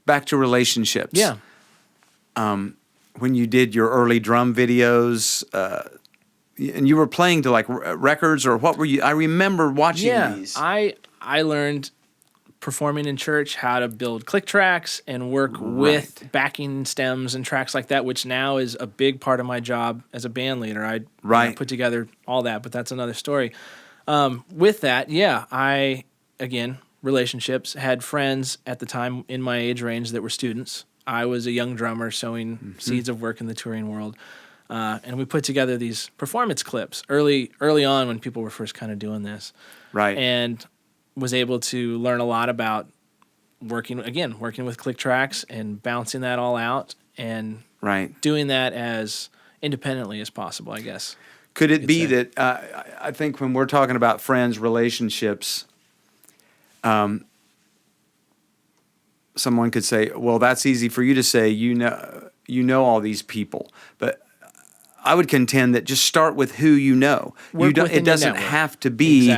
back to relationships. Yeah. When you did your early drum videos, and you were playing to like records, or what were you? I remember watching these. I learned performing in church how to build click tracks and work with backing stems and tracks like that, which now is a big part of my job as a band leader. I put together all that, but that's another story. With that, relationships, had friends at the time in my age range that were students. I was a young drummer sowing seeds of work in the touring world. And we put together these performance clips early on when people were first kind of doing this. Right. And was able to learn a lot about working with click tracks and bouncing that all out and doing that as independently as possible, I guess. Could it be that I think when we're talking about friends, relationships, someone could say, well, that's easy for you to say, you know all these people. But I would contend that just start with who you know. It doesn't have to be,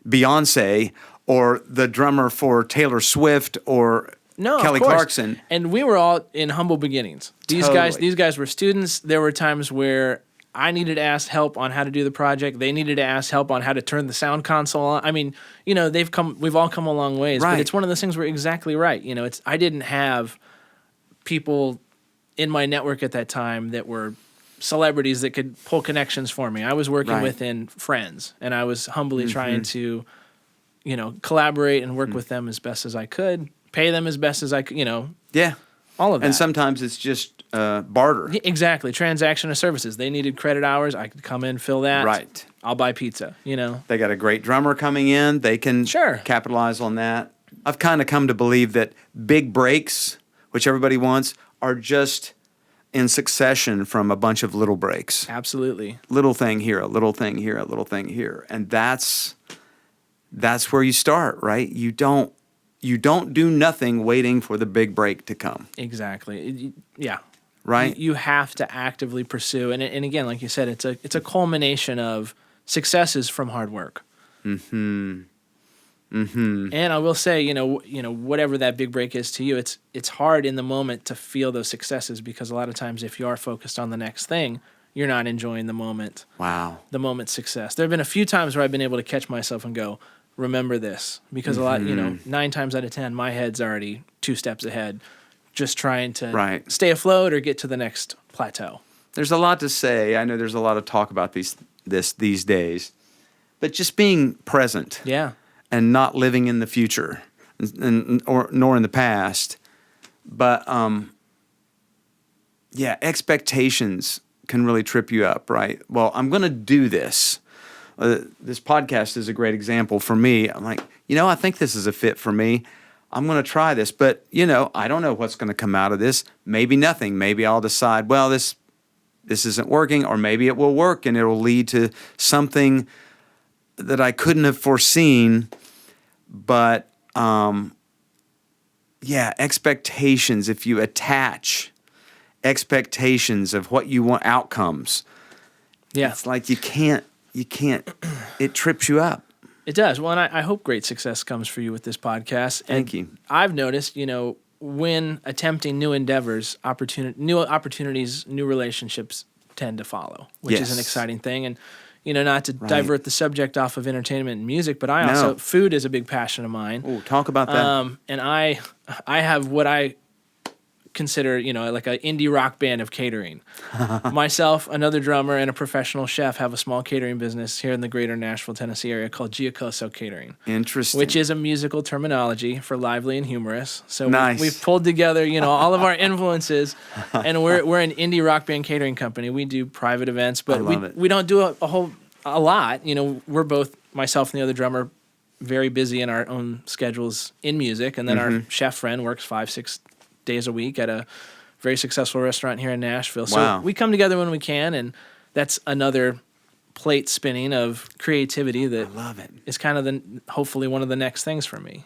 Beyonce or the drummer for Taylor Swift or Kelly Clarkson. And we were all in humble beginnings. These guys were students. There were times where I needed to ask help on how to do the project. They needed to ask help on how to turn the sound console on. I mean, we've all come a long ways. Right. But it's one of those things where exactly right. I didn't have people in my network at that time that were celebrities that could pull connections for me. I was working within friends, and I was humbly trying to, collaborate and work with them as best as I could, pay them as best as I could, Yeah. all of that. And sometimes it's just barter. Exactly. Transaction of services. They needed credit hours. I could come in, fill that. Right. I'll buy pizza, They got a great drummer coming in. They can capitalize on that. I've kind of come to believe that big breaks, which everybody wants, are just in succession from a bunch of little breaks. Absolutely. Little thing here, a little thing here, a little thing here. And that's where you start, right? You don't do nothing waiting for the big break to come. Exactly. Yeah. Right? You have to actively pursue. And again, like you said, it's a culmination of successes from hard work. Mm-hmm. Mm-hmm. And I will say, whatever that big break is to you, it's hard in the moment to feel those successes, because a lot of times if you are focused on the next thing, you're not enjoying the moment. Wow. The moment's success. There have been a few times where I've been able to catch myself and go, remember this, because a lot, 9 times out of 10, my head's already 2 steps ahead, just trying to stay afloat or get to the next plateau. There's a lot to say. I know there's a lot of talk about these days, but just being present. Yeah. And not living in the future, nor in the past, but expectations can really trip you up, right? Well, I'm going to do this. This podcast is a great example for me. I'm like, I think this is a fit for me. I'm going to try this, but I don't know what's going to come out of this. Maybe nothing. Maybe I'll decide, well, this isn't working, or maybe it will work and it will lead to something that I couldn't have foreseen. But, expectations, if you attach expectations of what you want, outcomes, it's like you can't, it trips you up. It does. Well, and I hope great success comes for you with this podcast. Thank you. I've noticed, when attempting new endeavors, new opportunities, new relationships tend to follow, which is an exciting thing. And, not to divert the subject off of entertainment and music, but food is a big passion of mine. Oh, talk about that. And I have what I consider, like an indie rock band of catering. Myself, another drummer, and a professional chef have a small catering business here in the greater Nashville, Tennessee area called Giocoso Catering. Interesting. Which is a musical terminology for lively and humorous. So nice. we've pulled together, all of our influences, and we're an indie rock band catering company. We do private events, but we don't do a lot. We're both, myself and the other drummer, very busy in our own schedules in music, and then our chef friend works 5-6 days a week at a very successful restaurant here in Nashville. So we come together when we can, and that's another plate spinning of creativity that I love it. Is kind of hopefully one of the next things for me,